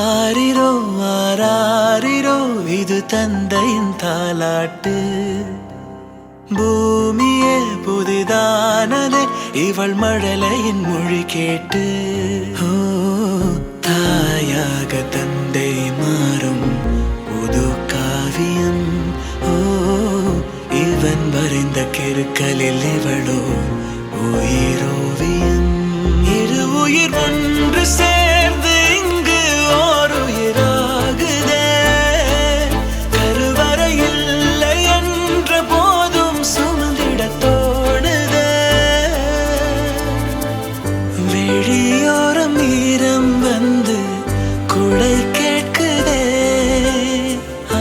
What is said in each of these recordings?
ஆரிரோ ஆராரிரோ இது தந்தையின் தாலாட்டு. பூமியே புதிதானதே இவள் மழலையின் மொழி கேட்டு. ஓ தாயாக தந்தை மாறும் புது காவியம். ஓ இவன் வரைந்த கிறுக்கலில் இவளோ உயிரோவியம். இரு உயிர் ஒன்று சேர்ந்து இங்கு ஓர் உயிராகுதே. கருவறை இல்லை என்ற போதும் சுமந்திட தோணுதே. வெளியோரம் ஈரம் வந்து குடை கேட்குதே.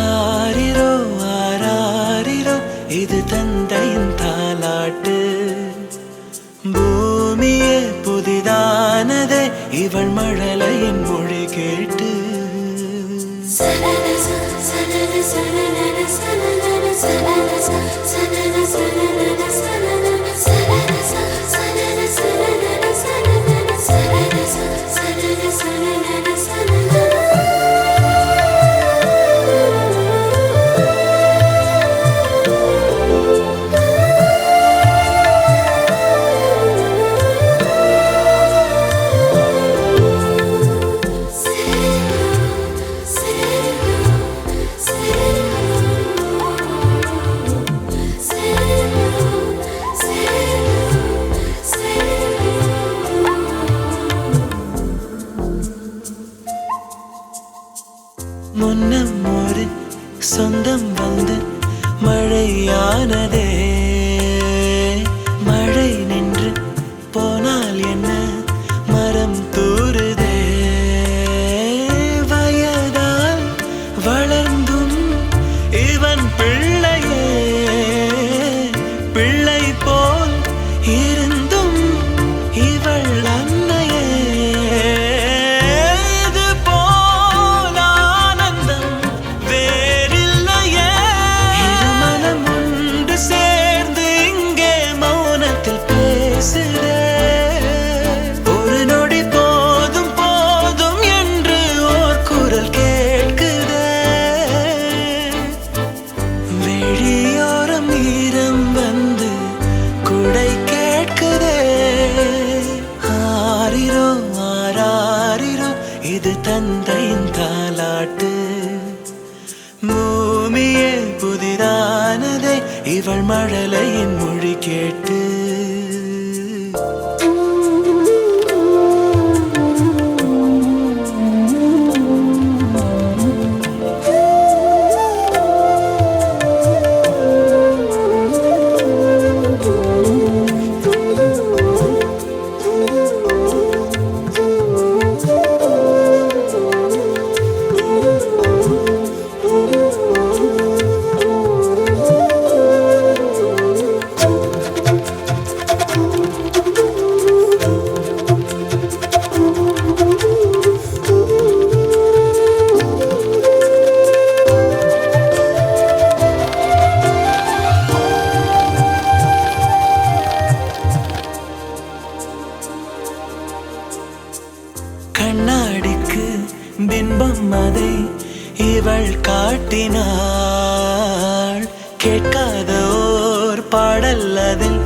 ஆரிரோ ஆராரிரோ இது தந்தையின் தாலாட்டு. பூமியே புதிதானதே இவள் மழலையின் மொழி கேட்டு. முன்னம் ஒரு சொந்தம் வந்து மழையானதே. மழை நின்று போனால் என்ன மரம் தூறுதே. வயதால் வளர்ந்தும் இவன் பிள்ளையே. பிள்ளை போல் இருந்தும் இவள் அன்னையே. ஒரு நொடி போதும் போதும் என்று ஓர் குரல் கேட்குதே. வெளியோரம் ஈரம் வந்து குடை கேட்குதே. ஆரிரோ ஆராரிரோ இது தந்தையின் தாலாட்டு. பூமியே புதிதானதே இவள் மழலையின் மொழி கேட்டு. கண்ணாடிக்கு பிம்பம் அதை இவள் காட்டினாள். கேட்காத ஓர் பாடல் அதில்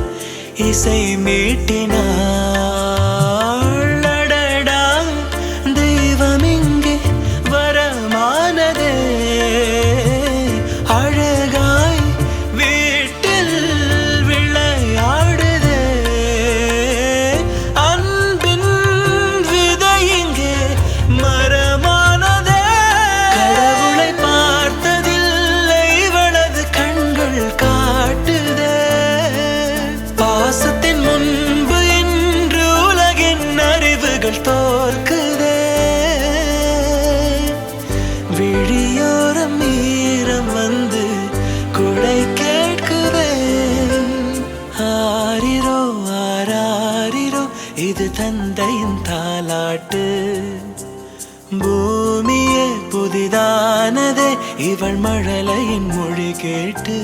இசை மீட்டினாள். அடடா தெய்வம் இங்கே வரமானதே. அழகாய் வீட்டில் விளையாடுதே. அன்பின் விதை இங்கே மரமானதே. கடவுளை பார்த்ததில்லை இவளது கண்கள் காட்டுதே. பாசத்தின் முன்பு இன்று உலகின் அறிவுகள் தோற்குதே. விழியோரம் ஈரம் வந்து குடை கேட்குதே. ஆரிரோ ஆராரிரோ இது தந்தையின் தாலாட்டு. பூமியே புதிதானதே இவள் மழலையின் மொழி கேட்டு.